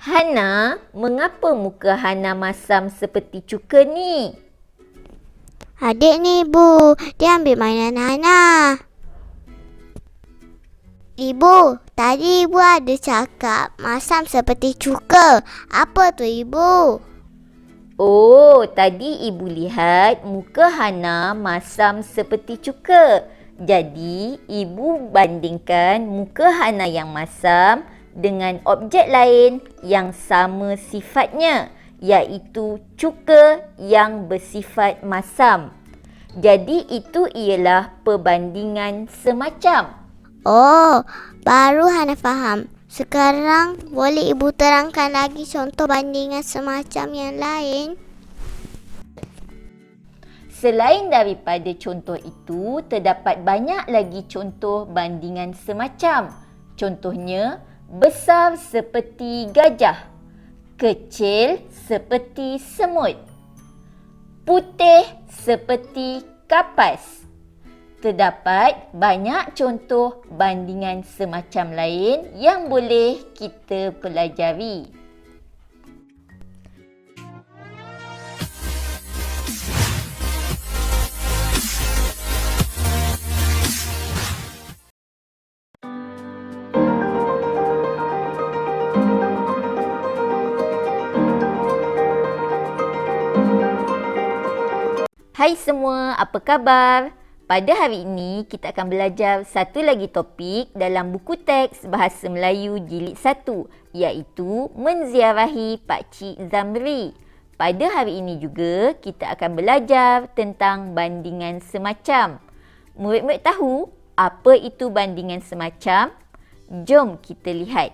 Hana, mengapa muka Hana masam seperti cuka ni? Adik ni Ibu, dia ambil mainan Hana. Ibu, tadi Ibu ada cakap masam seperti cuka. Apa tu Ibu? Oh, tadi ibu lihat muka Hana masam seperti cuka. Jadi, ibu bandingkan muka Hana yang masam dengan objek lain yang sama sifatnya, iaitu cuka yang bersifat masam. Jadi, itu ialah perbandingan semacam. Oh, baru Hana faham. Sekarang boleh Ibu terangkan lagi contoh bandingan semacam yang lain? Selain daripada contoh itu, terdapat banyak lagi contoh bandingan semacam. Contohnya, besar seperti gajah, kecil seperti semut, putih seperti kapas. Terdapat banyak contoh bandingan semacam lain yang boleh kita pelajari. Hai semua, apa khabar? Pada hari ini, kita akan belajar satu lagi topik dalam buku teks Bahasa Melayu Jilid 1, iaitu Menziarahi Pakcik Zamri. Pada hari ini juga, kita akan belajar tentang bandingan semacam. Murid-murid tahu apa itu bandingan semacam? Jom kita lihat.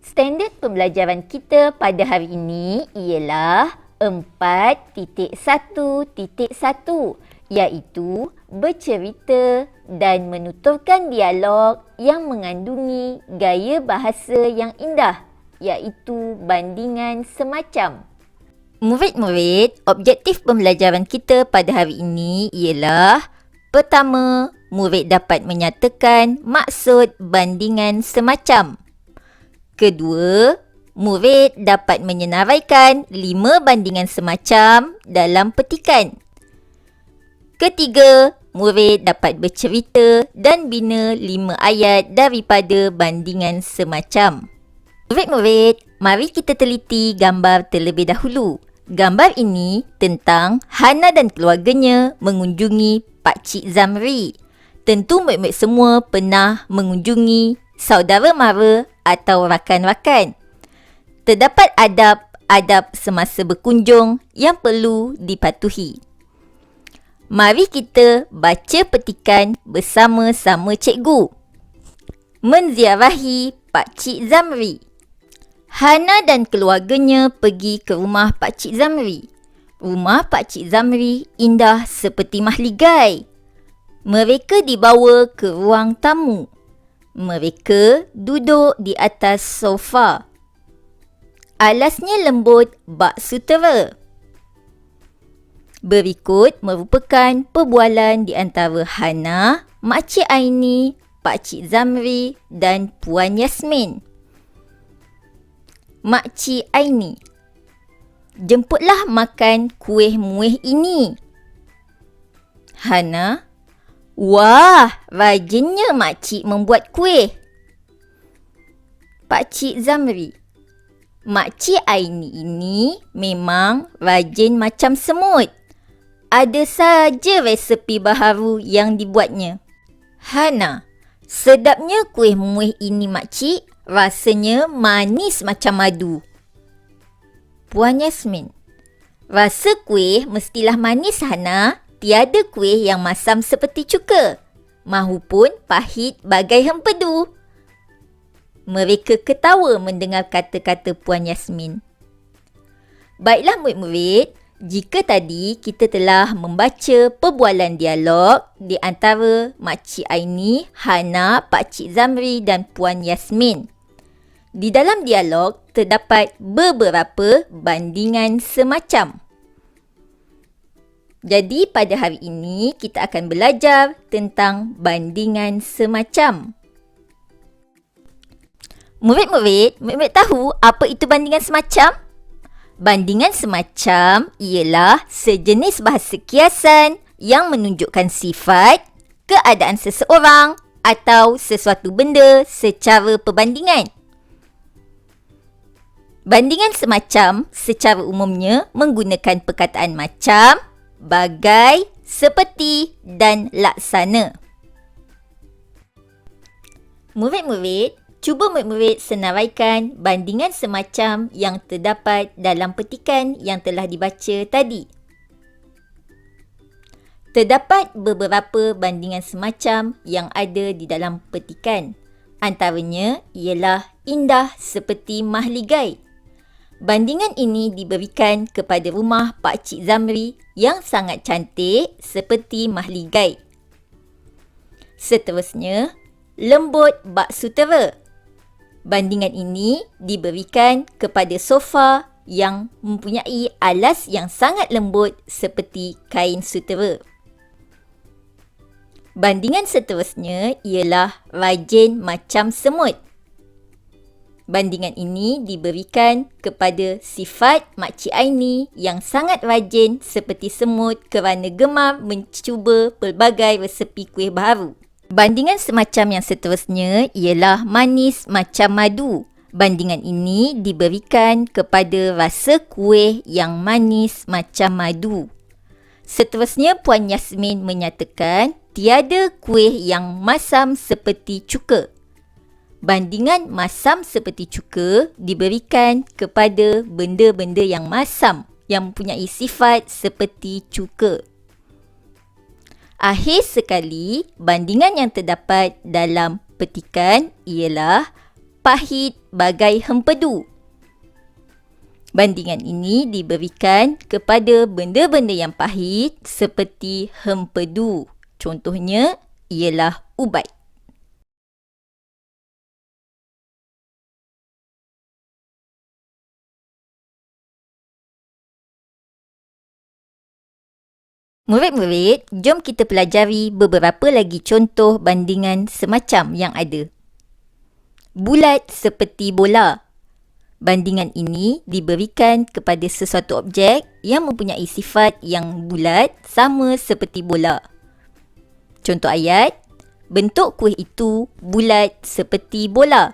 Standard pembelajaran kita pada hari ini ialah 4.1.1, iaitu bercerita dan menuturkan dialog yang mengandungi gaya bahasa yang indah, iaitu bandingan semacam. Murid-murid, objektif pembelajaran kita pada hari ini ialah: pertama, murid dapat menyatakan maksud bandingan semacam. Kedua, murid dapat menyenaraikan 5 bandingan semacam dalam petikan. Ketiga, murid dapat bercerita dan bina 5 ayat daripada bandingan semacam. Murid-murid, mari kita teliti gambar terlebih dahulu. Gambar ini tentang Hana dan keluarganya mengunjungi Pakcik Zamri. Tentu murid-murid semua pernah mengunjungi saudara mara atau rakan-rakan. Terdapat adab-adab semasa berkunjung yang perlu dipatuhi. Mari kita baca petikan bersama-sama cikgu. Menziarahi Pakcik Zamri. Hana dan keluarganya pergi ke rumah Pakcik Zamri. Rumah Pakcik Zamri indah seperti mahligai. Mereka dibawa ke ruang tamu. Mereka duduk di atas sofa. Alasnya lembut bak sutera. Berikut merupakan perbualan di antara Hana, Makcik Aini, Pakcik Zamri dan Puan Yasmin. Makcik Aini: jemputlah makan kuih muih ini. Hana: wah, rajinnya makcik membuat kuih. Pakcik Zamri: Makcik Aini ini memang rajin macam semut. Ada saja resepi baharu yang dibuatnya. Hana: sedapnya kuih muih ini makcik, rasanya manis macam madu. Puan Yasmin: rasa kuih mestilah manis Hana, tiada kuih yang masam seperti cuka. Mahupun pahit bagai hempedu. Mereka ketawa mendengar kata-kata Puan Yasmin. Baiklah murid-murid, jika tadi kita telah membaca perbualan dialog di antara Makcik Aini, Hana, Pakcik Zamri dan Puan Yasmin. Di dalam dialog terdapat beberapa bandingan semacam. Jadi pada hari ini kita akan belajar tentang bandingan semacam. Murid-murid tahu apa itu bandingan semacam? Bandingan semacam ialah sejenis bahasa kiasan yang menunjukkan sifat, keadaan seseorang atau sesuatu benda secara perbandingan. Bandingan semacam secara umumnya menggunakan perkataan macam, bagai, seperti dan laksana. Murid-murid, cuba murid-murid senaraikan bandingan semacam yang terdapat dalam petikan yang telah dibaca tadi. Terdapat beberapa bandingan semacam yang ada di dalam petikan. Antaranya ialah indah seperti mahligai. Bandingan ini diberikan kepada rumah Pak Cik Zamri yang sangat cantik seperti mahligai. Seterusnya, lembut bak sutera. Bandingan ini diberikan kepada sofa yang mempunyai alas yang sangat lembut seperti kain sutera. Bandingan seterusnya ialah rajin macam semut. Bandingan ini diberikan kepada sifat Makcik Aini yang sangat rajin seperti semut kerana gemar mencuba pelbagai resepi kuih baharu. Bandingan semacam yang seterusnya ialah manis macam madu. Bandingan ini diberikan kepada rasa kuih yang manis macam madu. Seterusnya, Puan Yasmin menyatakan tiada kuih yang masam seperti cuka. Bandingan masam seperti cuka diberikan kepada benda-benda yang masam yang mempunyai sifat seperti cuka. Akhir sekali, bandingan yang terdapat dalam petikan ialah pahit bagai hempedu. Bandingan ini diberikan kepada benda-benda yang pahit seperti hempedu. Contohnya ialah ubat. Murid-murid, jom kita pelajari beberapa lagi contoh bandingan semacam yang ada. Bulat seperti bola. Bandingan ini diberikan kepada sesuatu objek yang mempunyai sifat yang bulat sama seperti bola. Contoh ayat, bentuk kuih itu bulat seperti bola.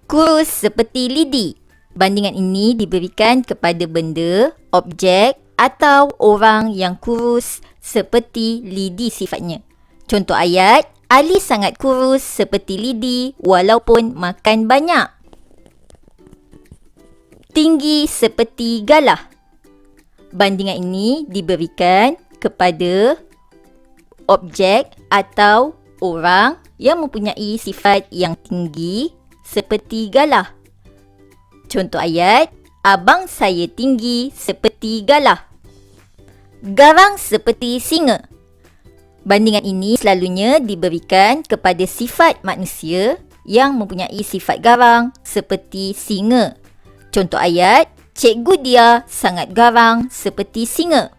Kurus seperti lidi. Bandingan ini diberikan kepada benda, objek atau orang yang kurus seperti lidi sifatnya. Contoh ayat, Ali sangat kurus seperti lidi walaupun makan banyak. Tinggi seperti galah. Bandingan ini diberikan kepada objek atau orang yang mempunyai sifat yang tinggi seperti galah. Contoh ayat, abang saya tinggi seperti galah. Garang seperti singa. Bandingan ini selalunya diberikan kepada sifat manusia yang mempunyai sifat garang seperti singa. Contoh ayat, cikgu dia sangat garang seperti singa.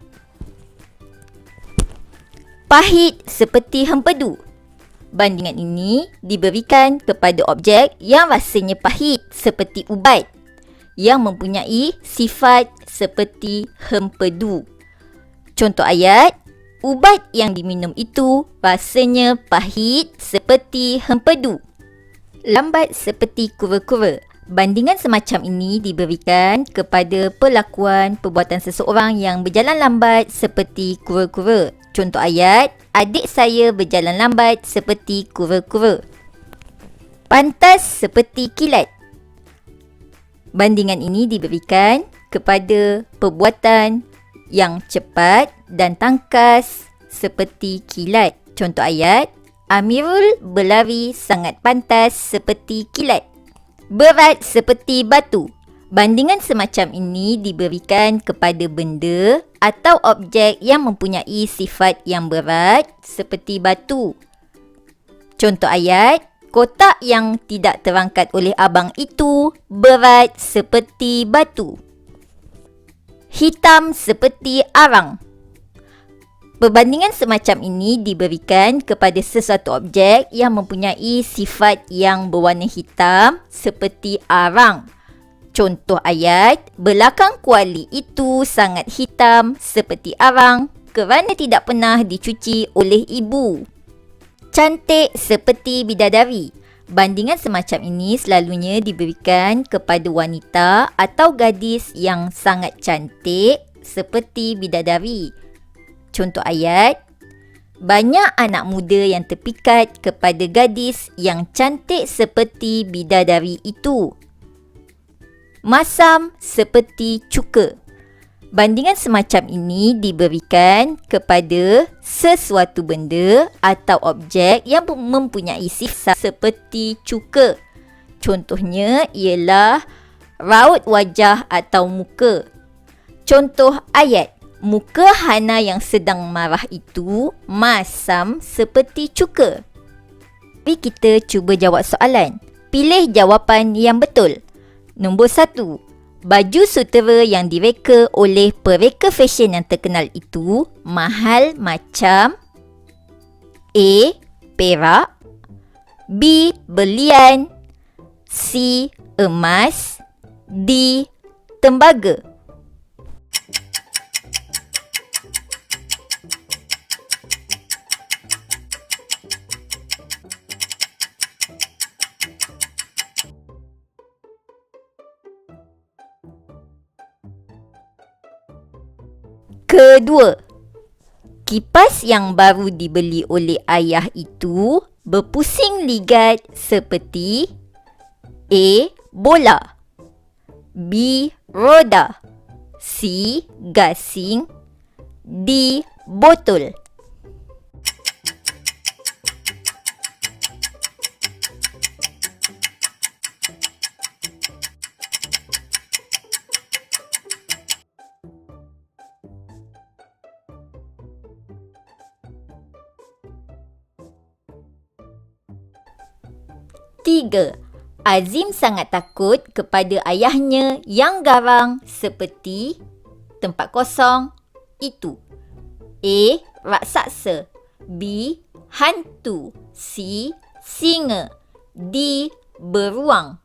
Pahit seperti hempedu. Bandingan ini diberikan kepada objek yang rasanya pahit seperti ubat yang mempunyai sifat seperti hempedu. Contoh ayat, ubat yang diminum itu rasanya pahit seperti hempedu. Lambat seperti kura-kura. Bandingan semacam ini diberikan kepada perlakuan perbuatan seseorang yang berjalan lambat seperti kura-kura. Contoh ayat, adik saya berjalan lambat seperti kura-kura. Pantas seperti kilat. Bandingan ini diberikan kepada perbuatan yang cepat dan tangkas seperti kilat. Contoh ayat, Amirul berlari sangat pantas seperti kilat. Berat seperti batu. Bandingan semacam ini diberikan kepada benda atau objek yang mempunyai sifat yang berat seperti batu. Contoh ayat, kotak yang tidak terangkat oleh abang itu berat seperti batu. Hitam seperti arang. Perbandingan semacam ini diberikan kepada sesuatu objek yang mempunyai sifat yang berwarna hitam seperti arang. Contoh ayat, belakang kuali itu sangat hitam seperti arang kerana tidak pernah dicuci oleh ibu. Cantik seperti bidadari. Bandingan semacam ini selalunya diberikan kepada wanita atau gadis yang sangat cantik seperti bidadari. Contoh ayat, banyak anak muda yang terpikat kepada gadis yang cantik seperti bidadari itu. Masam seperti cuka. Bandingan semacam ini diberikan kepada sesuatu benda atau objek yang mempunyai sifat seperti cuka. Contohnya ialah raut wajah atau muka. Contoh ayat, muka Hana yang sedang marah itu masam seperti cuka. Mari kita cuba jawab soalan. Pilih jawapan yang betul. Nombor 1. Baju sutera yang direka oleh pereka fashion yang terkenal itu mahal macam A. Perak, B. Berlian, C. Emas, D. Tembaga. Kedua, kipas yang baru dibeli oleh ayah itu berpusing ligat seperti A. Bola, B. Roda, C. Gasing, D. Botol. Tiga, Azim sangat takut kepada ayahnya yang garang seperti tempat kosong itu. A. Raksasa, B. Hantu, C. Singa, D. Beruang.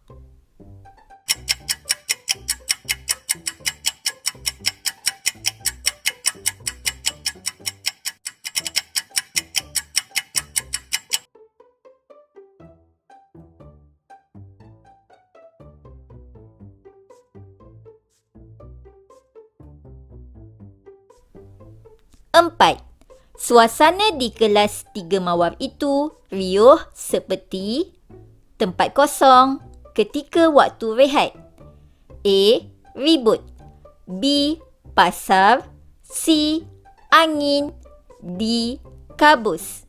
Empat, suasana di kelas 3 mawar itu riuh seperti tempat kosong ketika waktu rehat. A. Ribut, B. Pasar, C. Angin, D. Kabus.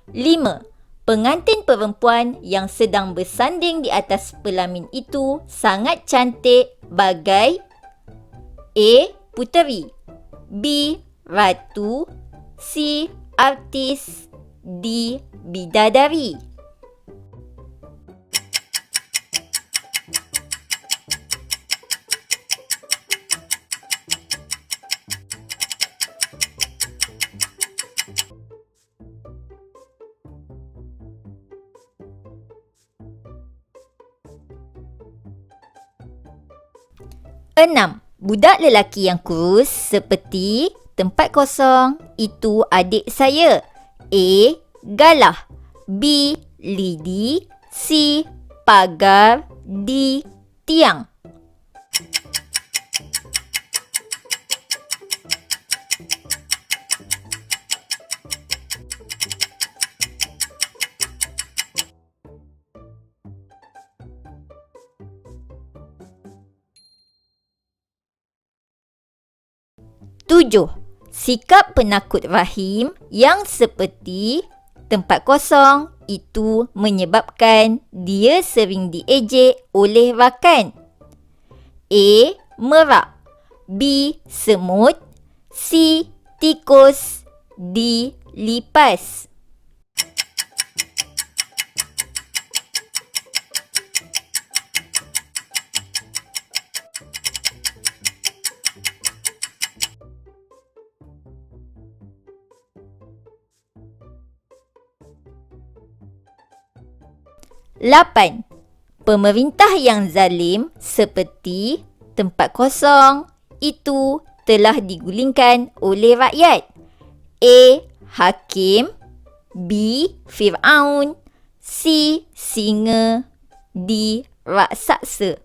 Lima, pengantin perempuan yang sedang bersanding di atas pelamin itu sangat cantik bagai A. Puteri, B. Ratu, C. Artis, D. Bidadari. Enam, budak lelaki yang kurus seperti tempat kosong itu adik saya. A. Galah, B. Lidi, C. Pagar, D. Tiang. Tujuh, sikap penakut rahim yang seperti tempat kosong itu menyebabkan dia sering diejek oleh rakan. A. merak. B. Semut. C. Tikus. D. Lipas. Lapan. Pemerintah yang zalim seperti tempat kosong itu telah digulingkan oleh rakyat. A. Hakim. B. Fir'aun. C. Singa. D. Raksasa.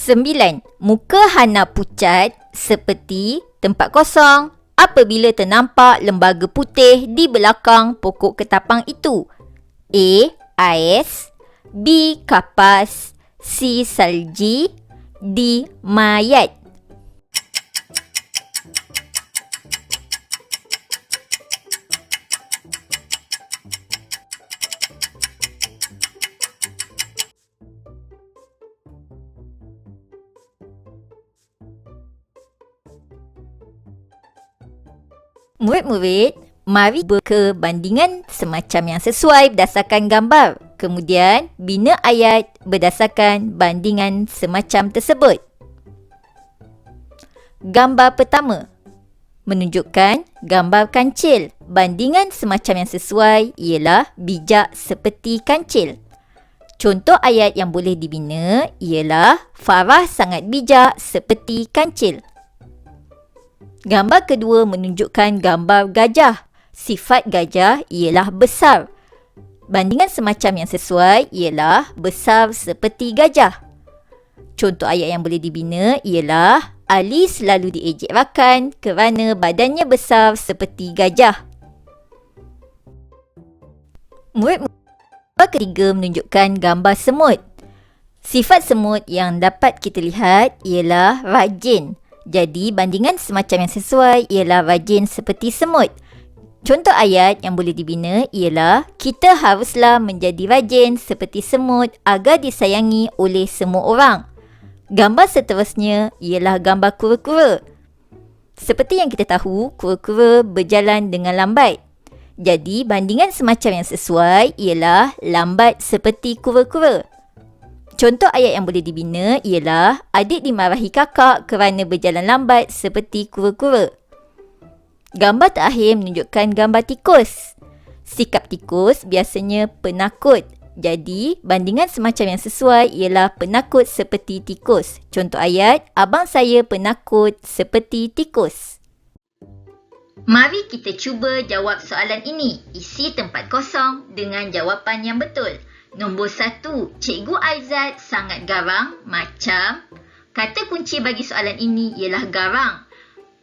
Sembilan. Muka Hana pucat seperti tempat kosong apabila ternampak lembaga putih di belakang pokok ketapang itu. A. Ais. B. Kapas. C. Salji. D. Mayat. Murid-murid, mari ke bandingan semacam yang sesuai berdasarkan gambar. Kemudian, bina ayat berdasarkan bandingan semacam tersebut. Gambar pertama menunjukkan gambar kancil. Bandingan semacam yang sesuai ialah bijak seperti kancil. Contoh ayat yang boleh dibina ialah Farah sangat bijak seperti kancil. Gambar kedua menunjukkan gambar gajah. Sifat gajah ialah besar. Bandingan semacam yang sesuai ialah besar seperti gajah. Contoh ayat yang boleh dibina ialah Ali selalu diejek rakan kerana badannya besar seperti gajah. Gambar ketiga menunjukkan gambar semut. Sifat semut yang dapat kita lihat ialah rajin. Jadi, bandingan semacam yang sesuai ialah rajin seperti semut. Contoh ayat yang boleh dibina ialah kita haruslah menjadi rajin seperti semut agar disayangi oleh semua orang. Gambar seterusnya ialah gambar kura-kura. Seperti yang kita tahu, kura-kura berjalan dengan lambat. Jadi, bandingan semacam yang sesuai ialah lambat seperti kura-kura. Contoh ayat yang boleh dibina ialah adik dimarahi kakak kerana berjalan lambat seperti kura-kura. Gambar terakhir menunjukkan gambar tikus. Sikap tikus biasanya penakut. Jadi, bandingan semacam yang sesuai ialah penakut seperti tikus. Contoh ayat, abang saya penakut seperti tikus. Mari kita cuba jawab soalan ini. Isi tempat kosong dengan jawapan yang betul. Nombor 1, Cikgu Aizat sangat garang macam. Kata kunci bagi soalan ini ialah garang.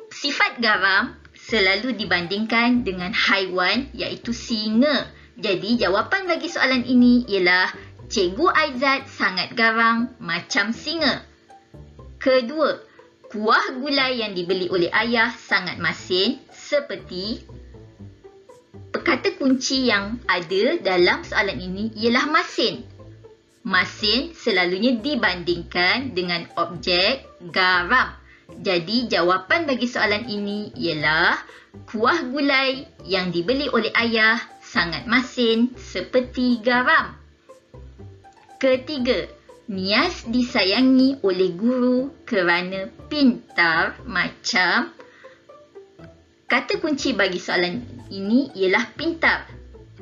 Sifat garang selalu dibandingkan dengan haiwan iaitu singa. Jadi jawapan bagi soalan ini ialah Cikgu Aizat sangat garang macam singa. Kedua, kuah gulai yang dibeli oleh ayah sangat masin seperti. Kata kunci yang ada dalam soalan ini ialah masin. Masin selalunya dibandingkan dengan objek garam. Jadi jawapan bagi soalan ini ialah kuah gulai yang dibeli oleh ayah sangat masin seperti garam. Ketiga, Nias disayangi oleh guru kerana pintar macam. Kata kunci bagi soalan ini ialah pintar.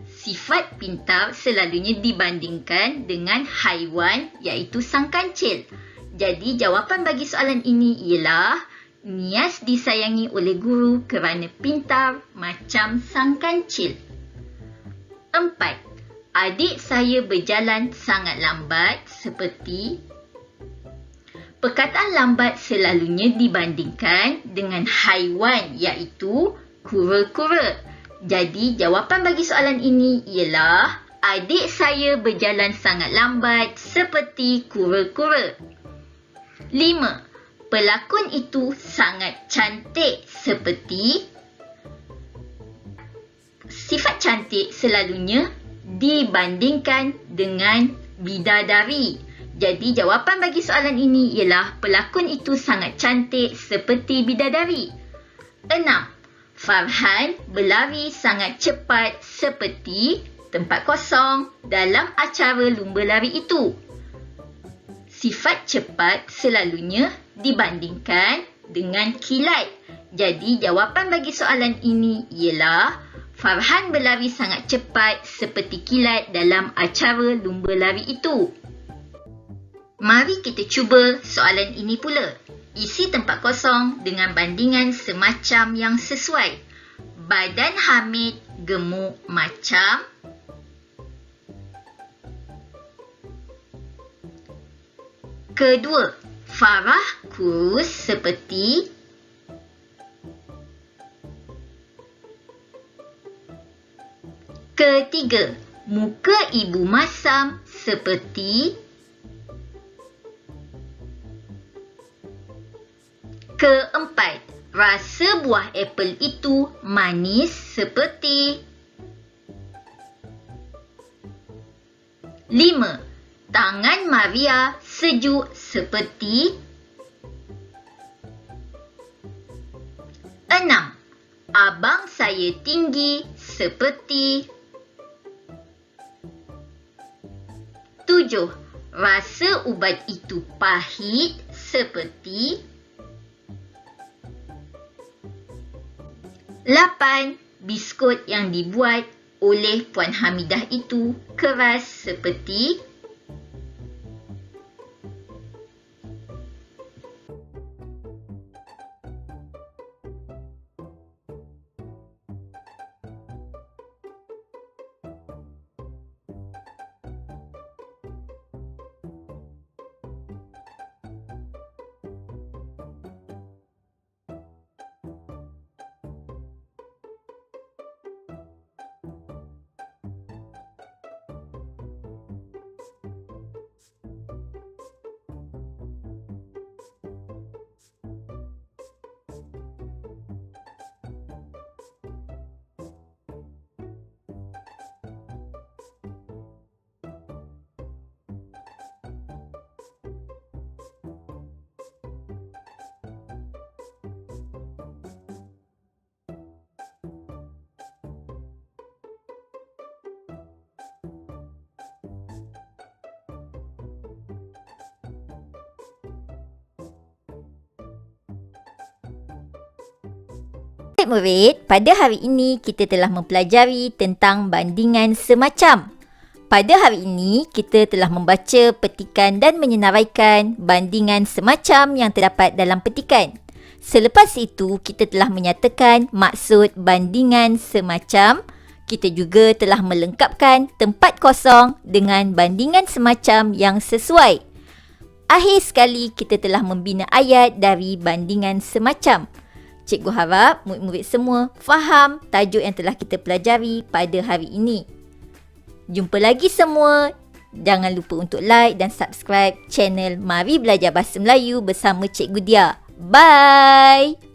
Sifat pintar selalunya dibandingkan dengan haiwan iaitu sang kancil. Jadi jawapan bagi soalan ini ialah Nias disayangi oleh guru kerana pintar macam sang kancil. 4. Adik saya berjalan sangat lambat seperti. Perkataan lambat selalunya dibandingkan dengan haiwan iaitu kura-kura. Jadi jawapan bagi soalan ini ialah Adik saya berjalan sangat lambat seperti kura-kura. 5. Pelakon itu sangat cantik seperti. Sifat cantik selalunya dibandingkan dengan bidadari. Jadi jawapan bagi soalan ini ialah pelakon itu sangat cantik seperti bidadari. 6. Farhan berlari sangat cepat seperti tempat kosong dalam acara lumba lari itu. Sifat cepat selalunya dibandingkan dengan kilat. Jadi jawapan bagi soalan ini ialah Farhan berlari sangat cepat seperti kilat dalam acara lumba lari itu. Mari kita cuba soalan ini pula. Isi tempat kosong dengan bandingan semacam yang sesuai. Badan Hamid gemuk macam. Kedua, Farah kurus seperti. Ketiga, muka ibu masam seperti. Keempat, rasa buah apel itu manis seperti. 5. Tangan Maria sejuk seperti. 6. Abang saya tinggi seperti. 7. Rasa ubat itu pahit seperti. 8. Biskut yang dibuat oleh Puan Hamidah itu keras seperti. Murid, pada hari ini kita telah mempelajari tentang bandingan semacam. Pada hari ini, kita telah membaca petikan dan menyenaraikan bandingan semacam yang terdapat dalam petikan. Selepas itu, kita telah menyatakan maksud bandingan semacam. Kita juga telah melengkapkan tempat kosong dengan bandingan semacam yang sesuai. Akhir sekali, kita telah membina ayat dari bandingan semacam. Cikgu harap murid-murid semua faham tajuk yang telah kita pelajari pada hari ini. Jumpa lagi semua. Jangan lupa untuk like dan subscribe channel Mari Belajar Bahasa Melayu bersama Cikgu Dia. Bye!